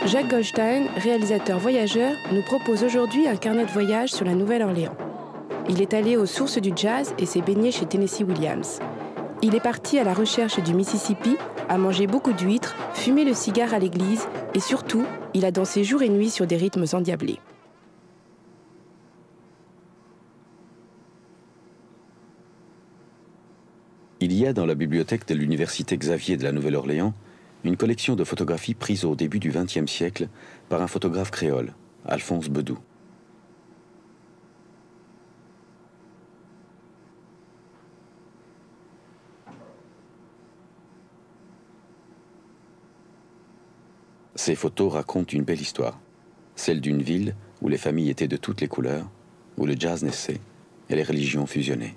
Jacques Goldstein, réalisateur voyageur, nous propose aujourd'hui un carnet de voyage sur la Nouvelle-Orléans. Il est allé aux sources du jazz et s'est baigné chez Tennessee Williams. Il est parti à la recherche du Mississippi, a mangé beaucoup d'huîtres, fumé le cigare à l'église et surtout, il a dansé jour et nuit sur des rythmes endiablés. Il y a dans la bibliothèque de l'université Xavier de la Nouvelle-Orléans une collection de photographies prises au début du XXe siècle par un photographe créole, Alphonse Bedou. Ces photos racontent une belle histoire, celle d'une ville où les familles étaient de toutes les couleurs, où le jazz naissait et les religions fusionnaient.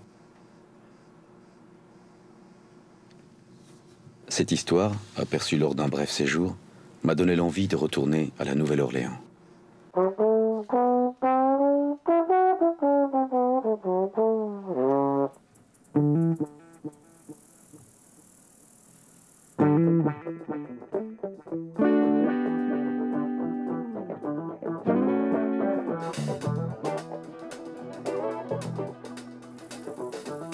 Cette histoire, aperçue lors d'un bref séjour, m'a donné l'envie de retourner à la Nouvelle-Orléans.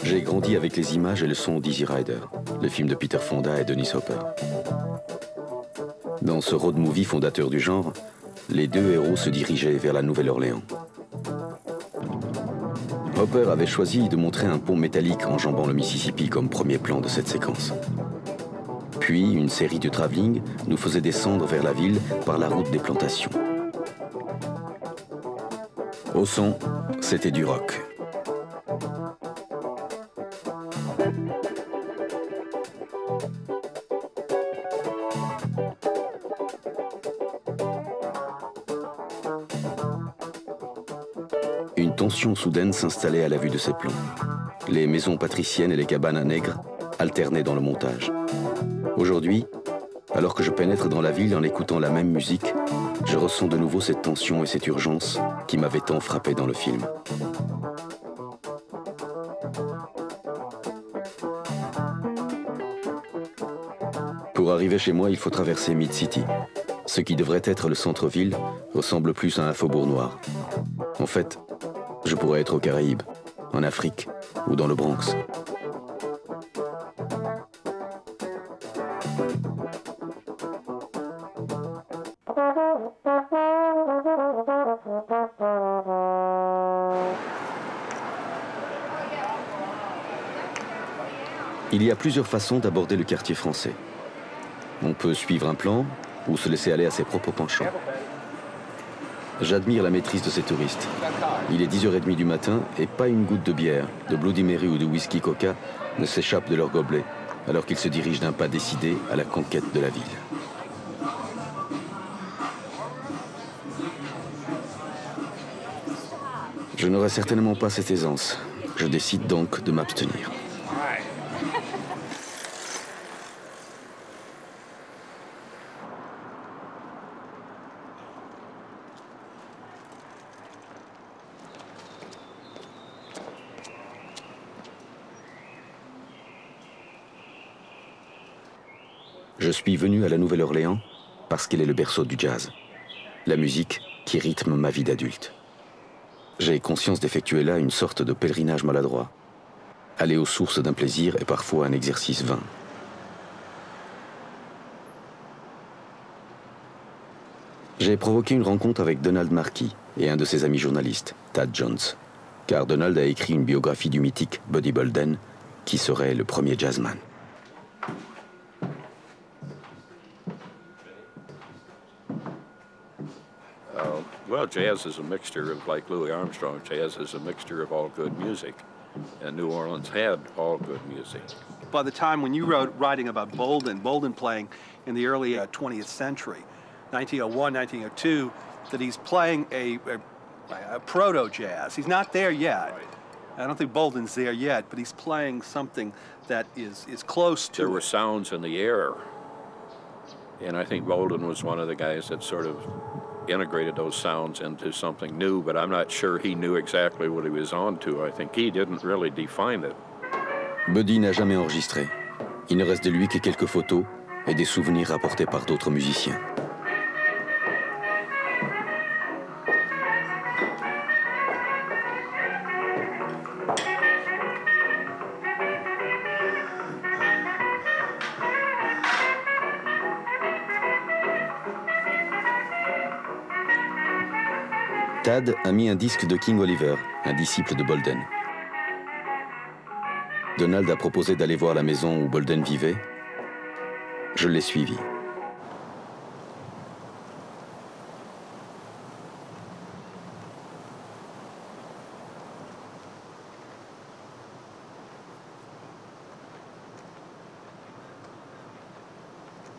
J'ai grandi avec les images et le son d'Easy Rider, le film de Peter Fonda et Dennis Hopper. Dans ce road movie fondateur du genre, les deux héros se dirigeaient vers la Nouvelle-Orléans. Hopper avait choisi de montrer un pont métallique enjambant le Mississippi comme premier plan de cette séquence. Puis, une série de travelling nous faisait descendre vers la ville par la route des plantations. Au son, c'était du rock. Une tension soudaine s'installait à la vue de ces plans. Les maisons patriciennes et les cabanes à nègres alternaient dans le montage. Aujourd'hui, alors que je pénètre dans la ville en écoutant la même musique, je ressens de nouveau cette tension et cette urgence qui m'avaient tant frappé dans le film. Pour arriver chez moi, il faut traverser Mid-City. Ce qui devrait être le centre-ville ressemble plus à un faubourg noir. En fait, je pourrais être aux Caraïbes, en Afrique ou dans le Bronx. Il y a plusieurs façons d'aborder le quartier français. On peut suivre un plan ou se laisser aller à ses propres penchants. J'admire la maîtrise de ces touristes. Il est 10h30 du matin et pas une goutte de bière, de Bloody Mary ou de whisky Coca ne s'échappe de leur gobelet, alors qu'ils se dirigent d'un pas décidé à la conquête de la ville. Je n'aurai certainement pas cette aisance. Je décide donc de m'abstenir. Je suis venu à la Nouvelle-Orléans parce qu'elle est le berceau du jazz, la musique qui rythme ma vie d'adulte. J'ai conscience d'effectuer là une sorte de pèlerinage maladroit. Aller aux sources d'un plaisir est parfois un exercice vain. J'ai provoqué une rencontre avec Donald Marquis et un de ses amis journalistes, Thad Jones, car Donald a écrit une biographie du mythique Buddy Bolden, qui serait le premier jazzman. Well, jazz is a mixture of, like Louis Armstrong, jazz is a mixture of all good music. And New Orleans had all good music. By the time when you wrote writing about Bolden playing in the early 20th century, 1901, 1902, that he's playing a proto-jazz. He's not there yet. Right. I don't think Bolden's there yet, but he's playing something that is close to There were sounds in the air. And I think Bolden was one of the guys that sort of integrated those sounds into something new, but I'm not sure he knew exactly what he was on to. I think he didn't really define it. Buddy n'a jamais enregistré. Il ne reste de lui que quelques photos et des souvenirs rapportés par d'autres musiciens. Tad a mis un disque de King Oliver, un disciple de Bolden. Donald a proposé d'aller voir la maison où Bolden vivait. Je l'ai suivi.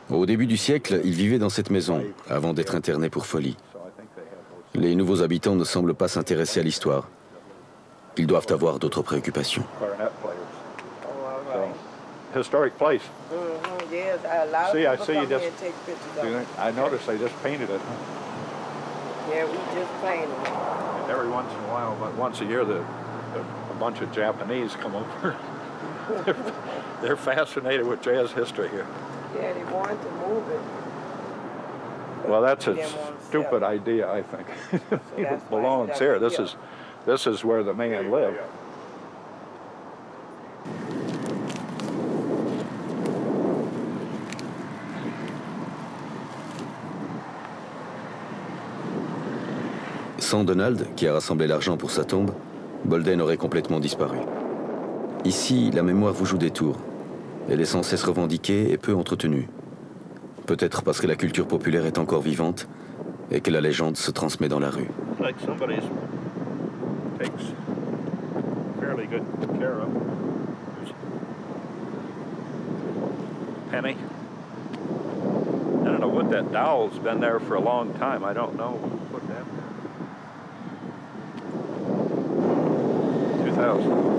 Au début du siècle, il vivait dans cette maison, avant d'être interné pour folie. Les nouveaux habitants ne semblent pas s'intéresser à l'histoire. Ils doivent avoir d'autres préoccupations. Historic place. Yes, a lot See, I of see people you come here just- and take pictures of it. I noticed they just painted it. Yeah, we just painted it. And every once in a while, but once a year, a bunch of Japanese come over. They're fascinated with jazz history here. Yeah, they wanted to move it. Well, that's a They didn't want to stupid sell it. idea, I think. that's It why belongs it's here. up here. This is where the man lived. Sans Donald, qui a rassemblé l'argent pour sa tombe, Bolden aurait complètement disparu. Ici, la mémoire vous joue des tours. Elle est sans cesse revendiquée et peu entretenue. Peut-être parce que la culture populaire est encore vivante et que la légende se transmet dans la rue. Like somebody takes fairly good care of. Penny. I don't know what that dowel's been there for a long time. I don't know who put that there. 2000.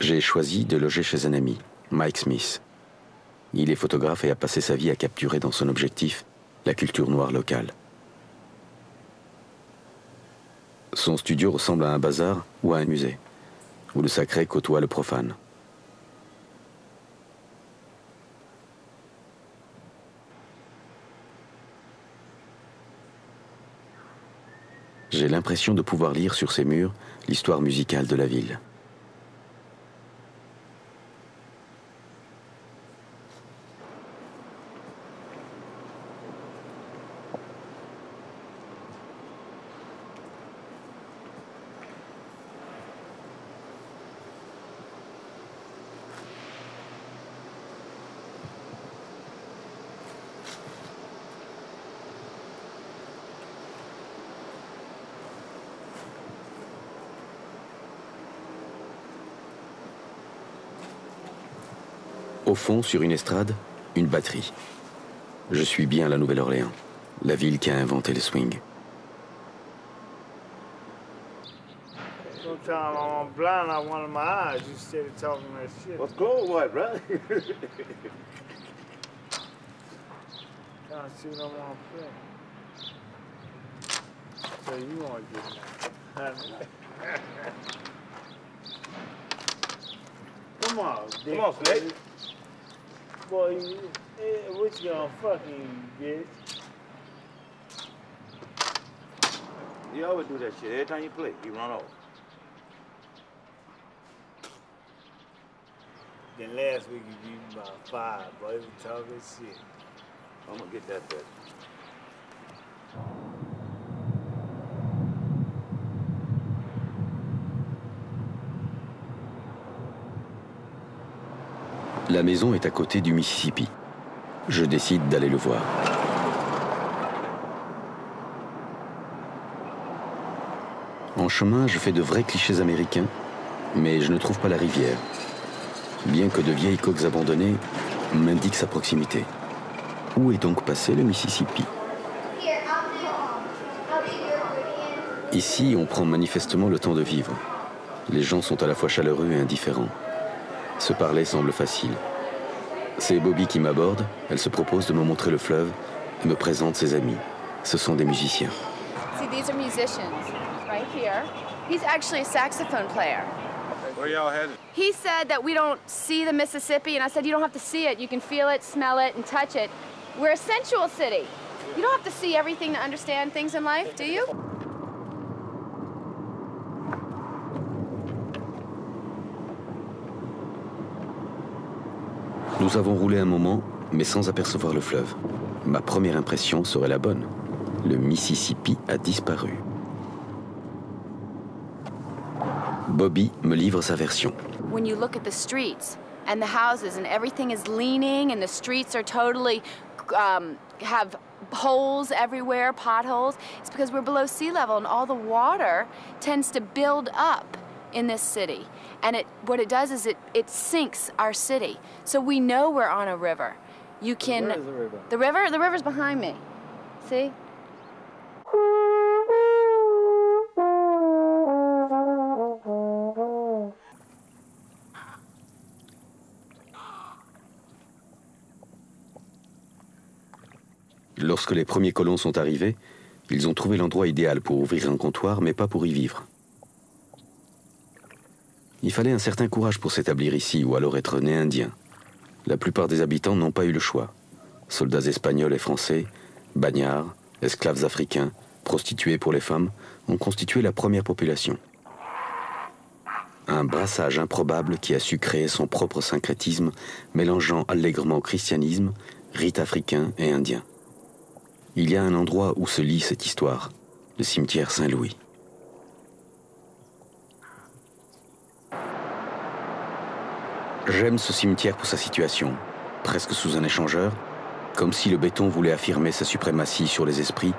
J'ai choisi de loger chez un ami, Mike Smith. Il est photographe et a passé sa vie à capturer dans son objectif la culture noire locale. Son studio ressemble à un bazar ou à un musée, où le sacré côtoie le profane. J'ai l'impression de pouvoir lire sur ces murs l'histoire musicale de la ville. Au fond, sur une estrade, une batterie. Je suis bien à la Nouvelle-Orléans, la ville qui a inventé le swing. Sometimes I'm blind out one of my eyes. You steady talking that shit. What's cool, what, brother? Trying to see what I want to play. So you want to get mad. Come on, Dick. Come on, Snake. Boy, what you gonna fucking get? You always do that shit. Every time you play, you run off. Then last week you beat me by 5, boy. You talking shit. I'm gonna get that bet. La maison est à côté du Mississippi. Je décide d'aller le voir. En chemin, je fais de vrais clichés américains, mais je ne trouve pas la rivière, bien que de vieilles coques abandonnées m'indiquent sa proximité. Où est donc passé le Mississippi? Ici, on prend manifestement le temps de vivre. Les gens sont à la fois chaleureux et indifférents. Se parler semble facile. C'est Bobby qui m'aborde, elle se propose de me montrer le fleuve et me présente ses amis. Ce sont des musiciens. See, these are musicians right here. He's actually a saxophone player. Where y'all headed? He said that we don't see the Mississippi, and I said, you don't have to see it. You can feel it, smell it, and touch it. We're a sensual city. You don't have to see everything to understand things in life, do you? Nous avons roulé un moment, mais sans apercevoir le fleuve. Ma première impression serait la bonne. Le Mississippi a disparu. Bobby me livre sa version. When you look at the streets and the houses and everything is leaning and the streets are totally have holes everywhere, potholes, it's because we're below sea level and all the water tends to build up in this city. And what it does is it sinks our city. So we know we're on a river. You can... Where is the river? The river's behind me. See? Lorsque les premiers colons sont arrivés, ils ont trouvé l'endroit idéal pour ouvrir un comptoir, mais pas pour y vivre. Il fallait un certain courage pour s'établir ici, ou alors être né indien. La plupart des habitants n'ont pas eu le choix. Soldats espagnols et français, bagnards, esclaves africains, prostituées pour les femmes, ont constitué la première population. Un brassage improbable qui a su créer son propre syncrétisme, mélangeant allègrement christianisme, rites africains et indiens. Il y a un endroit où se lit cette histoire, le cimetière Saint-Louis. J'aime ce cimetière pour sa situation, presque sous un échangeur, comme si le béton voulait affirmer sa suprématie sur les esprits,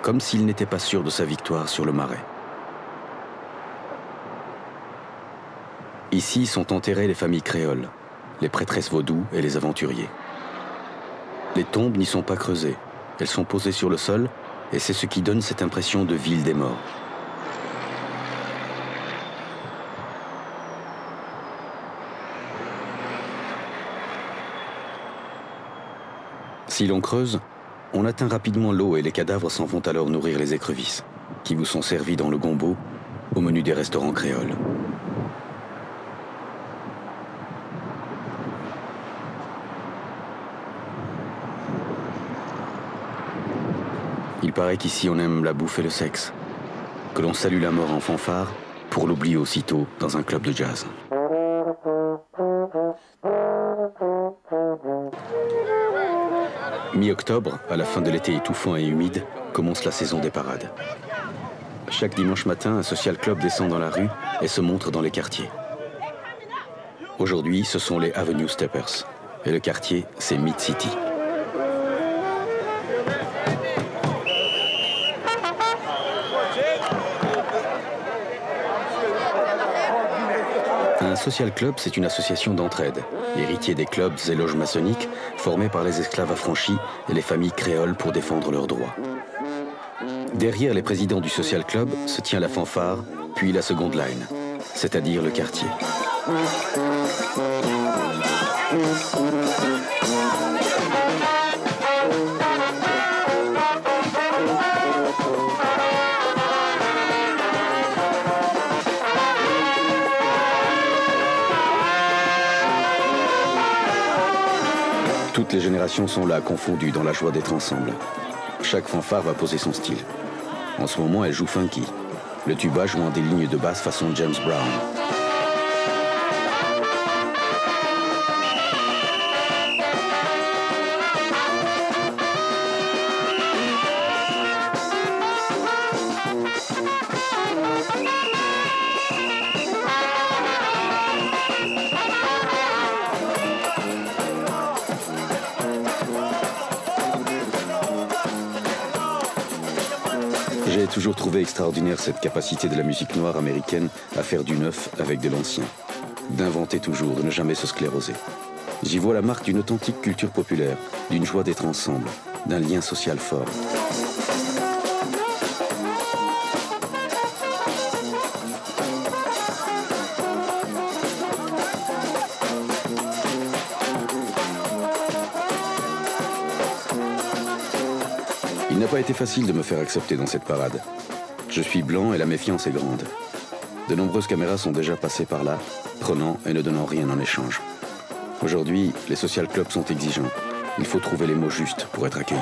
comme s'il n'était pas sûr de sa victoire sur le marais. Ici sont enterrées les familles créoles, les prêtresses vaudou et les aventuriers. Les tombes n'y sont pas creusées, elles sont posées sur le sol, et c'est ce qui donne cette impression de ville des morts. Si l'on creuse, on atteint rapidement l'eau et les cadavres s'en vont alors nourrir les écrevisses, qui vous sont servis dans le gombo, au menu des restaurants créoles. Il paraît qu'ici on aime la bouffe et le sexe. que l'on salue la mort en fanfare pour l'oublier aussitôt dans un club de jazz. Mi-octobre, à la fin de l'été étouffant et humide, commence la saison des parades. Chaque dimanche matin, un social club descend dans la rue et se montre dans les quartiers. Aujourd'hui, ce sont les Avenue Steppers. Et le quartier, c'est Mid-City. Un social club, c'est une association d'entraide, héritier des clubs et loges maçonniques, formés par les esclaves affranchis et les familles créoles pour défendre leurs droits. Derrière les présidents du social club se tient la fanfare, puis la seconde line, c'est-à-dire le quartier. Toutes les générations sont là, confondues dans la joie d'être ensemble. Chaque fanfare va poser son style. En ce moment, elle joue funky, le tuba jouant des lignes de basse façon James Brown. J'ai toujours trouvé extraordinaire cette capacité de la musique noire américaine à faire du neuf avec de l'ancien. D'inventer toujours, de ne jamais se scléroser. J'y vois la marque d'une authentique culture populaire, d'une joie d'être ensemble, d'un lien social fort. Il n'a pas été facile de me faire accepter dans cette parade. Je suis blanc et la méfiance est grande. De nombreuses caméras sont déjà passées par là, prenant et ne donnant rien en échange. Aujourd'hui, les social clubs sont exigeants. Il faut trouver les mots justes pour être accueilli.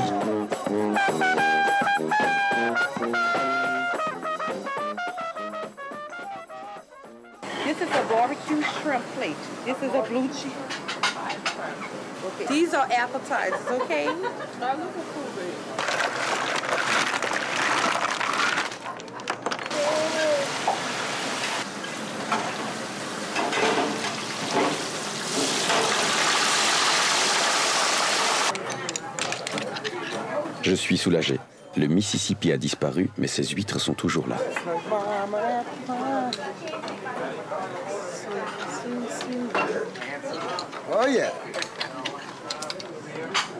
This is a barbecue shrimp plate. This is a blue cheese. Okay. These are appetizers, okay? Je suis soulagé. Le Mississippi a disparu, mais ses huîtres sont toujours là. Oh yeah.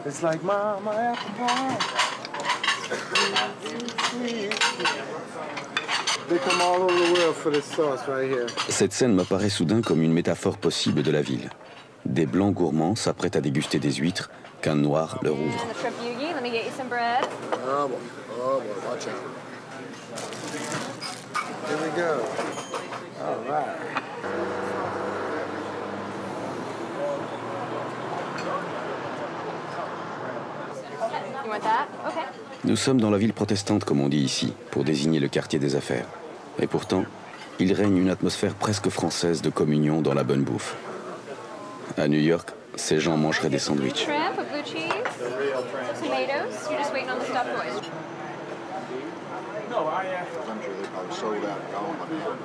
It's like mama apple pie. They come all over the world for this sauce right here. Cette scène m'apparaît soudain comme une métaphore possible de la ville. Des blancs gourmands s'apprêtent à déguster des huîtres qu'un noir leur ouvre. Oh boy, watch out. Here we go. All right. You want that? Okay. Nous sommes dans la ville protestante, comme on dit ici, pour désigner le quartier des affaires. Et pourtant, il règne une atmosphère presque française de communion dans la bonne bouffe. À New York, ces gens mangeraient des sandwichs. Shrimp with blue cheese, tomatoes. You're just waiting on the stuffed oyster. I'm sure they probably sold out and gone by now.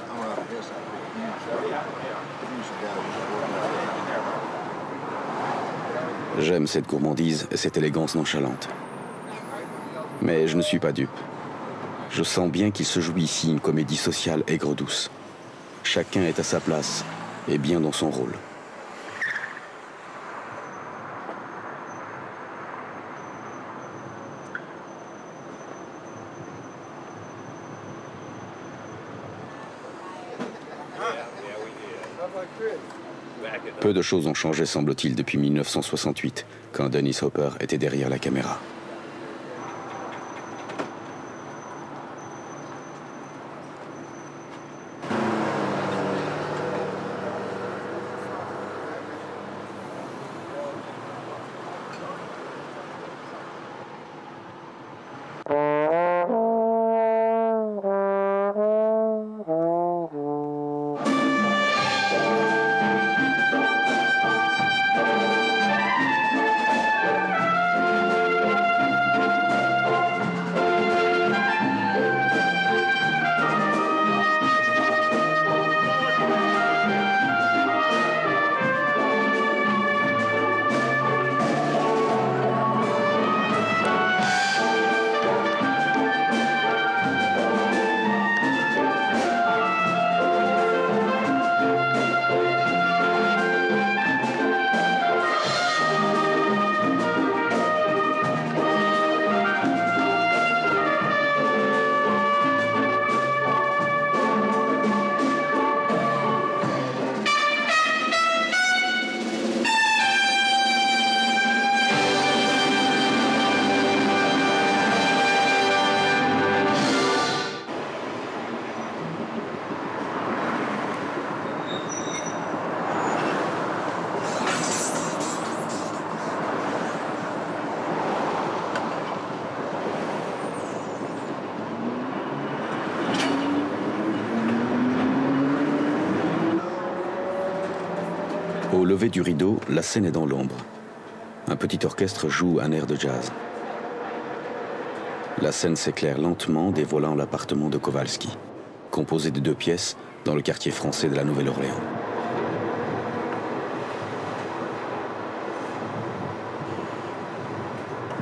I'm around here, so J'aime cette gourmandise et cette élégance nonchalante. Mais je ne suis pas dupe. Je sens bien qu'il se joue ici une comédie sociale aigre-douce. Chacun est à sa place et bien dans son rôle. Peu de choses ont changé, semble-t-il, depuis 1968, quand Dennis Hopper était derrière la caméra. Au lever du rideau, la scène est dans l'ombre. Un petit orchestre joue un air de jazz. La scène s'éclaire lentement, dévoilant l'appartement de Kowalski, composé de 2 pièces dans le quartier français de la Nouvelle-Orléans.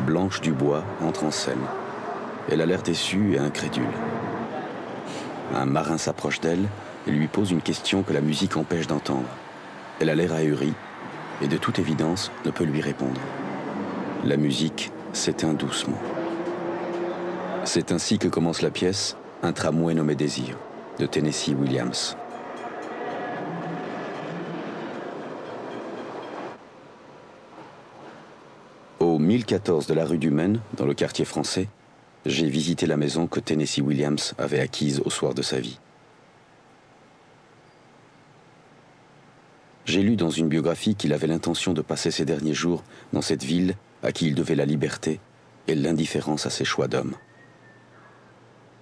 Blanche Dubois entre en scène. Elle a l'air déçue et incrédule. Un marin s'approche d'elle et lui pose une question que la musique empêche d'entendre. Elle a l'air ahurie et de toute évidence ne peut lui répondre. La musique s'éteint doucement. C'est ainsi que commence la pièce « Un tramway nommé Désir » de Tennessee Williams. Au 1014 de la rue du Maine, dans le quartier français, j'ai visité la maison que Tennessee Williams avait acquise au soir de sa vie. J'ai lu dans une biographie qu'il avait l'intention de passer ses derniers jours dans cette ville à qui il devait la liberté et l'indifférence à ses choix d'homme.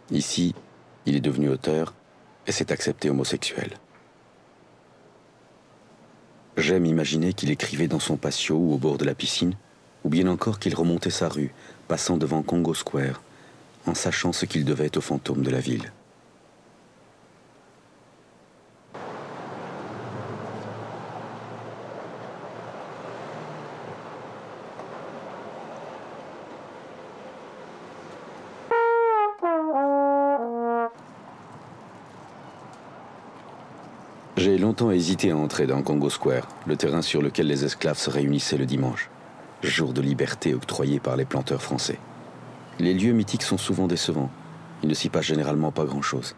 Ici, il est devenu auteur et s'est accepté homosexuel. J'aime imaginer qu'il écrivait dans son patio ou au bord de la piscine, ou bien encore qu'il remontait sa rue, passant devant Congo Square, en sachant ce qu'il devait aux fantômes de la ville. J'ai longtemps hésité à entrer dans Congo Square, le terrain sur lequel les esclaves se réunissaient le dimanche, jour de liberté octroyé par les planteurs français. Les lieux mythiques sont souvent décevants. Il ne s'y passe généralement pas grand-chose.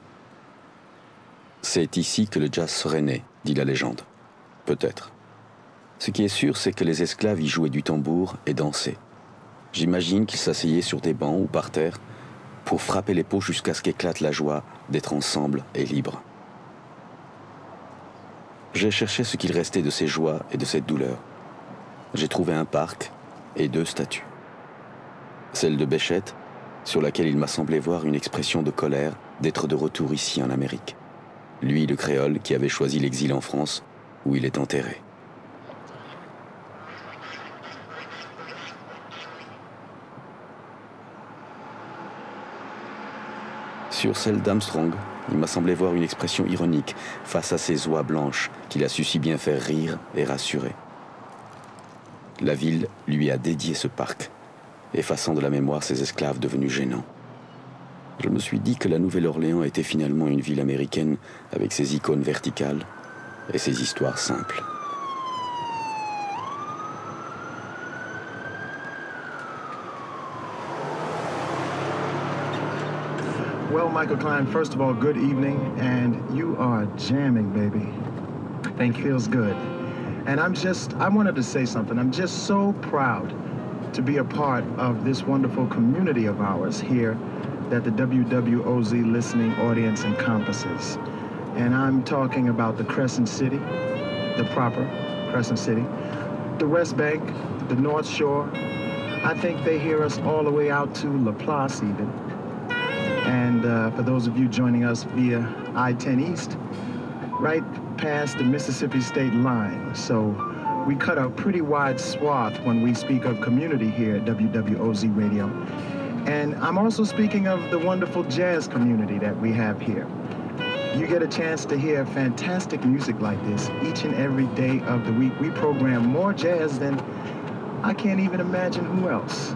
C'est ici que le jazz serait né, dit la légende. Peut-être. Ce qui est sûr, c'est que les esclaves y jouaient du tambour et dansaient. J'imagine qu'ils s'asseyaient sur des bancs ou par terre pour frapper les peaux jusqu'à ce qu'éclate la joie d'être ensemble et libres. J'ai cherché ce qu'il restait de ces joies et de cette douleur. J'ai trouvé un parc et 2 statues. Celle de Béchette, sur laquelle il m'a semblé voir une expression de colère d'être de retour ici en Amérique. Lui, le créole, qui avait choisi l'exil en France, où il est enterré. Sur celle d'Armstrong, il m'a semblé voir une expression ironique face à ces oies blanches qu'il a su si bien faire rire et rassurer. La ville lui a dédié ce parc, effaçant de la mémoire ses esclaves devenus gênants. Je me suis dit que la Nouvelle-Orléans était finalement une ville américaine avec ses icônes verticales et ses histoires simples. Well, Michael Klein, first of all, good evening, and you are jamming, baby. Thank you. Feels good. And I wanted to say something. I'm just so proud to be a part of this wonderful community of ours here that the WWOZ listening audience encompasses. And I'm talking about the Crescent City, the proper Crescent City, the West Bank, the North Shore. I think they hear us all the way out to La Place even. And for those of you joining us via I-10 East, right past the Mississippi state line. So we cut a pretty wide swath when we speak of community here at WWOZ Radio. And I'm also speaking of the wonderful jazz community that we have here. You get a chance to hear fantastic music like this each and every day of the week. We program more jazz than I can't even imagine who else.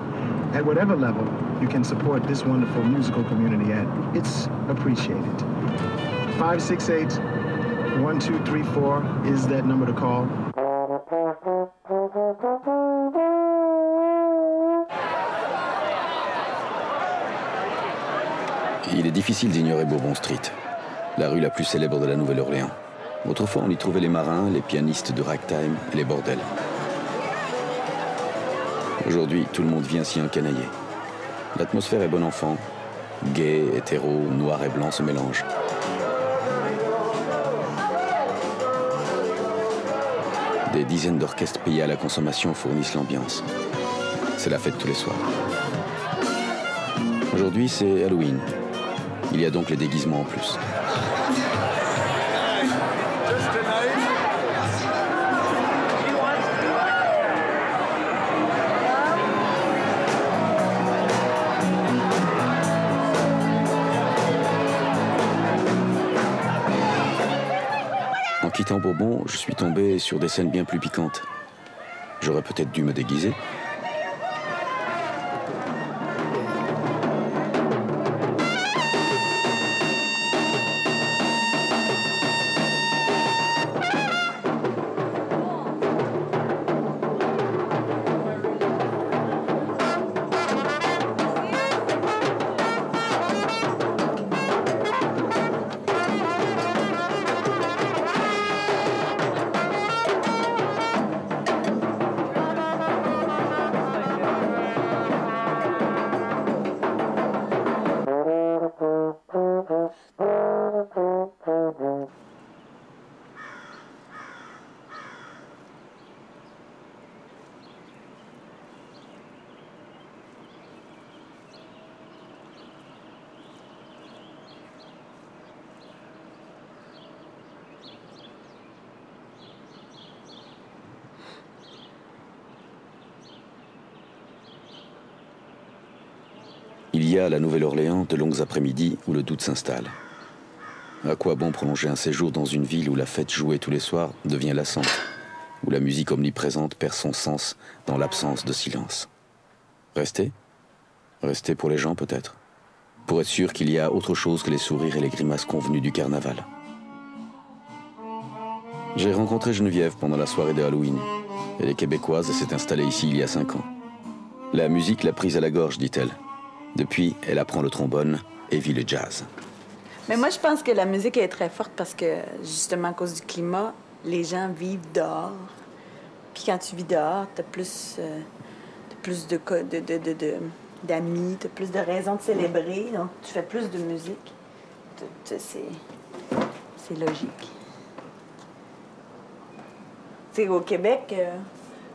At whatever level you can support this wonderful musical community at, it's appreciated. 568-1234 is that number to call. Il est difficile d'ignorer Bourbon Street, la rue la plus célèbre de la Nouvelle-Orléans. Autrefois, on y trouvait les marins, les pianistes de ragtime et les bordels. Aujourd'hui, tout le monde vient s'y encanailler. L'atmosphère est bon enfant. Gay, hétéro, noir et blanc se mélangent. Des dizaines d'orchestres payés à la consommation fournissent l'ambiance. C'est la fête tous les soirs. Aujourd'hui, c'est Halloween. Il y a donc les déguisements en plus. En quittant Bourbon, je suis tombé sur des scènes bien plus piquantes. J'aurais peut-être dû me déguiser. Il y a à la Nouvelle-Orléans de longues après-midi où le doute s'installe. À quoi bon prolonger un séjour dans une ville où la fête jouée tous les soirs devient lassante, où la musique omniprésente perd son sens dans l'absence de silence? Rester? Rester pour les gens peut-être, pour être sûr qu'il y a autre chose que les sourires et les grimaces convenues du carnaval. J'ai rencontré Geneviève pendant la soirée de Halloween. Elle est québécoise et s'est installée ici il y a 5 ans. La musique l'a prise à la gorge, dit-elle. Depuis, elle apprend le trombone et vit le jazz. Mais moi, je pense que la musique est très forte parce que, justement, à cause du climat, les gens vivent dehors. Puis quand tu vis dehors, t'as plus d'amis, t'as plus de raisons de célébrer. Donc, tu fais plus de musique. C'est logique. Tu sais, au Québec,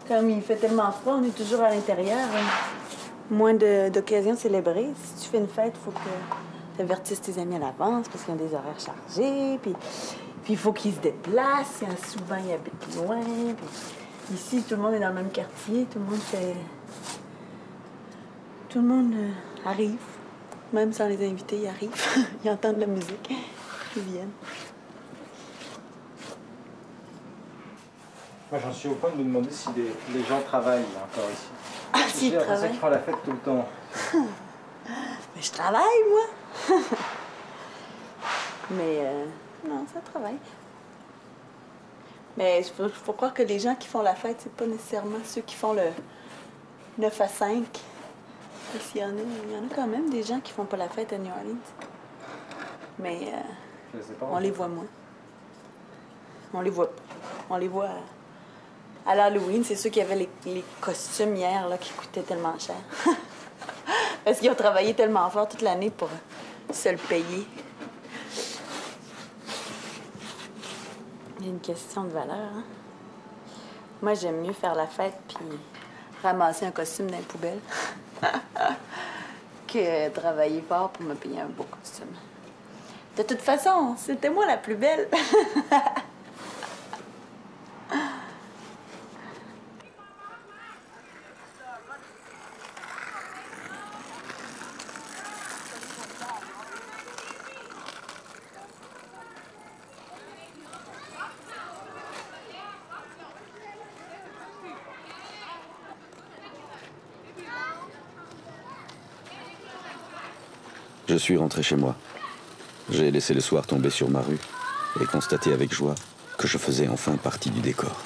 comme il fait tellement froid, on est toujours à l'intérieur. Moins d'occasions de célébrer. Si tu fais une fête, il faut que tu avertisses tes amis à l'avance parce qu'ils ont des horaires chargés. Puis il faut qu'ils se déplacent. Souvent, ils habitent loin. Puis ici, tout le monde est dans le même quartier. Tout le monde arrive. Même sans les inviter, ils arrivent. Ils entendent la musique. Ils viennent. Moi, j'en suis au point de me demander si les gens travaillent là, encore ici. Ah, s'ils travaillent. C'est ça qui font la fête tout le temps. Mais je travaille, moi. Mais non, ça travaille. Mais il faut croire que les gens qui font la fête, c'est pas nécessairement ceux qui font le 9 à 5. Parce qu'il y en a quand même des gens qui font pas la fête à New Orleans. Mais on les voit moins. On les voit pas. On les voit à l'Halloween. C'est ceux qui avaient les costumes hier là, qui coûtaient tellement cher. Parce qu'ils ont travaillé tellement fort toute l'année pour se le payer. Il y a une question de valeur. Hein? Moi, j'aime mieux faire la fête puis ramasser un costume dans les poubelles que travailler fort pour me payer un beau costume. De toute façon, c'était moi la plus belle. Je suis rentré chez moi. J'ai laissé le soir tomber sur ma rue et constaté avec joie que je faisais enfin partie du décor.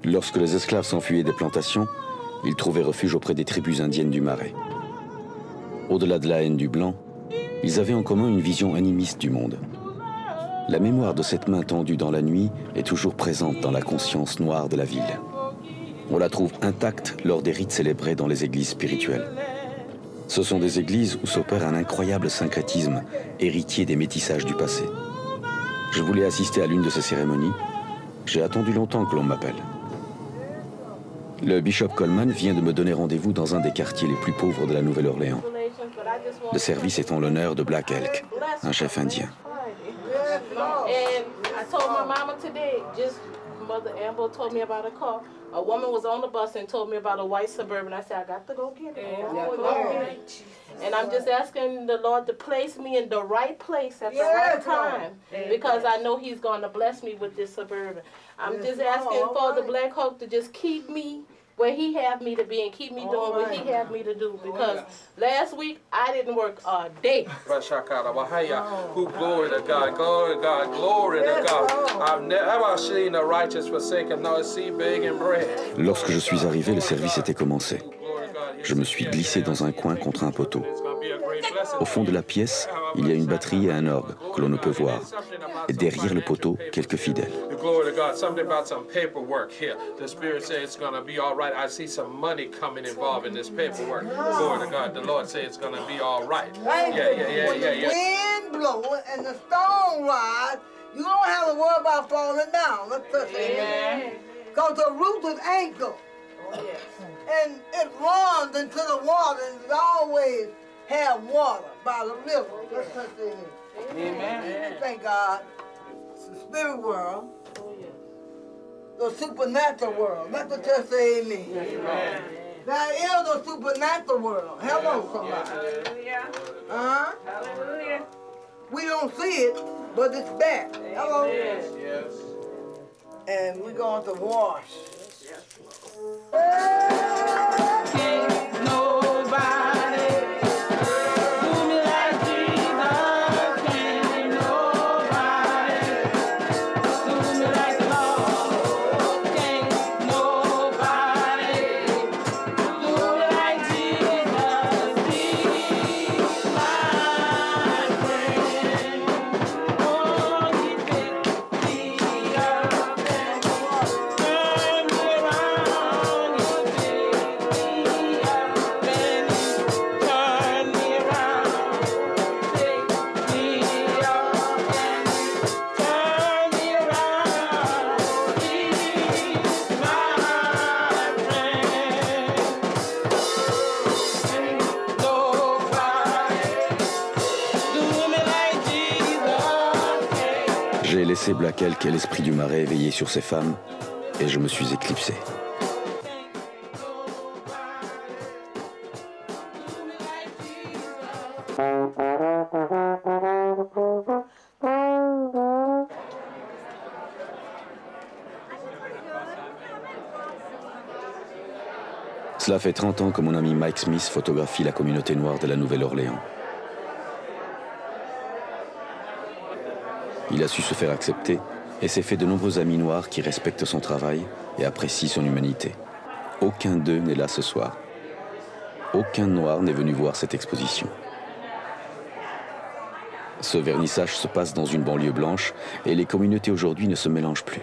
Lorsque les esclaves s'enfuyaient des plantations, ils trouvaient refuge auprès des tribus indiennes du Marais. Au-delà de la haine du blanc, ils avaient en commun une vision animiste du monde. La mémoire de cette main tendue dans la nuit est toujours présente dans la conscience noire de la ville. On la trouve intacte lors des rites célébrés dans les églises spirituelles. Ce sont des églises où s'opère un incroyable syncrétisme, héritier des métissages du passé. Je voulais assister à l'une de ces cérémonies. J'ai attendu longtemps que l'on m'appelle. Le Bishop Coleman vient de me donner rendez-vous dans un des quartiers les plus pauvres de la Nouvelle-Orléans. Le service est en l'honneur de Black Elk, un chef indien. Mother Amber told me about a car. A woman was on the bus and told me about a white Suburban. I said, I got to go get it. And I'm just asking the Lord to place me in the right place at the right time, because I know He's going to bless me with this Suburban. I'm just asking for the Black Hope to just keep me where He have me to be and keep me doing what He have me to do, because last week I didn't work a day. Who glory to God, glory to God, glory to God. I've never seen the righteous forsaken, nor seed begging bread. Lorsque je suis arrivé, le service était commencé. Je me suis glissé dans un coin contre un poteau. Au fond de la pièce, il y a une batterie et un orgue que l'on ne peut voir. Et derrière le poteau, quelques fidèles. Glory to God, something about some paperwork here. The Spirit says it's going to be all right. I see some money coming involved in this paperwork. Glory to God, the Lord says it's going to be all right. When the wind blows and the storm rise, you don't have to worry about falling down. Let's just say because the root is ankle. And it runs into the water and it always have water by the river. Let's just say amen. Thank God. It's the spirit world. The supernatural world. Let us just say amen. Amen. There is a supernatural world. Hello, somebody. Hallelujah. Hallelujah. We don't see it, but it's back. Hello. Yes. And we're going to wash. Can't nobody do me like Jesus. Can't nobody do me like the Lord. Can't nobody do me like Jesus. He's my friend. Oh, He picked me up and turned me around. J'ai laissé Black Elk et l'esprit du marais veiller sur ces femmes, et je me suis éclipsé. Cela fait 30 ans que mon ami Mike Smith photographie la communauté noire de la Nouvelle-Orléans. Il a su se faire accepter et s'est fait de nombreux amis noirs qui respectent son travail et apprécient son humanité. Aucun d'eux n'est là ce soir. Aucun noir n'est venu voir cette exposition. Ce vernissage se passe dans une banlieue blanche et les communautés aujourd'hui ne se mélangent plus.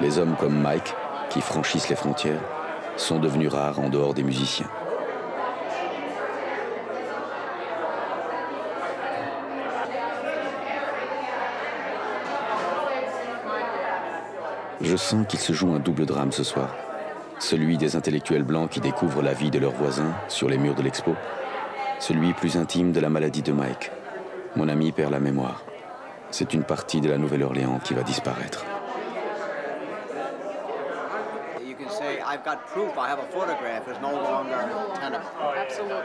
Les hommes comme Mike, qui franchissent les frontières, sont devenus rares en dehors des musiciens. Je sens qu'il se joue un double drame ce soir. Celui des intellectuels blancs qui découvrent la vie de leurs voisins sur les murs de l'expo. Celui plus intime de la maladie de Mike. Mon ami perd la mémoire. C'est une partie de la Nouvelle-Orléans qui va disparaître. I've got proof, I have a photograph, is no longer tenable. Absolutely.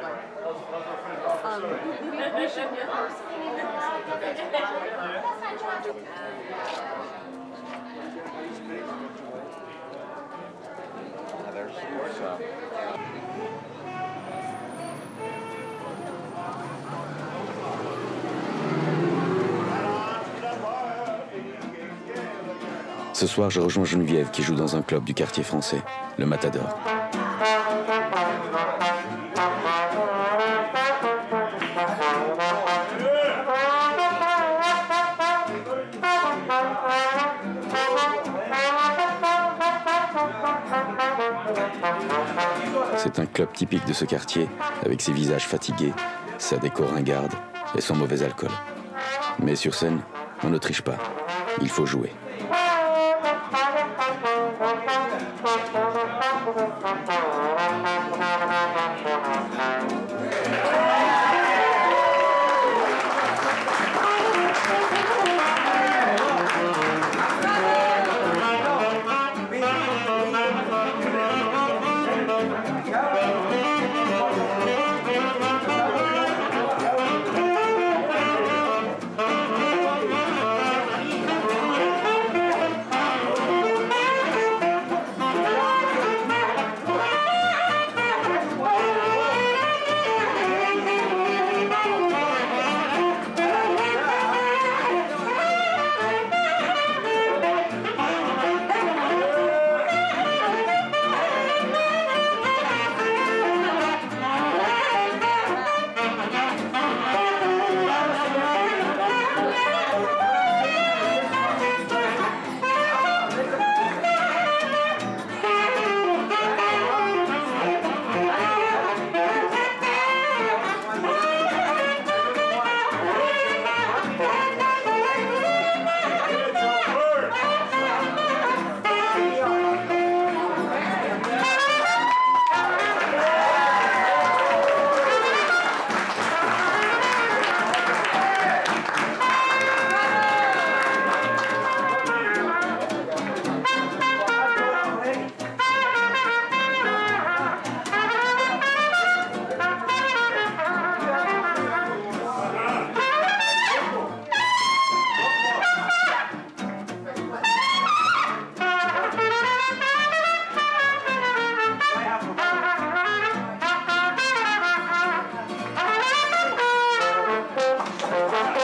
Ce soir, je rejoins Geneviève qui joue dans un club du quartier français, le Matador. C'est un club typique de ce quartier, avec ses visages fatigués, sa déco ringarde et son mauvais alcool. Mais sur scène, on ne triche pas. Il faut jouer.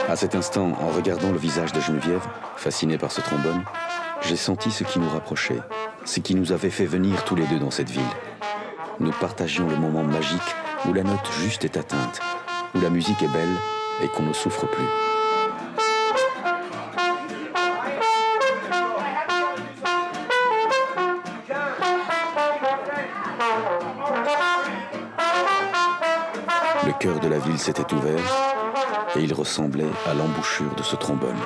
À cet instant, en regardant le visage de Geneviève, fascinée par ce trombone, j'ai senti ce qui nous rapprochait, ce qui nous avait fait venir tous les deux dans cette ville. Nous partagions le moment magique où la note juste est atteinte, où la musique est belle et qu'on ne souffre plus. Le cœur de la ville s'était ouvert et il ressemblait à l'embouchure de ce trombone.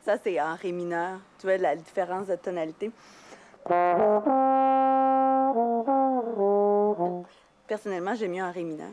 Ça, c'est en ré mineur. Tu vois la différence de tonalité. Personnellement, j'aime mieux en ré mineur.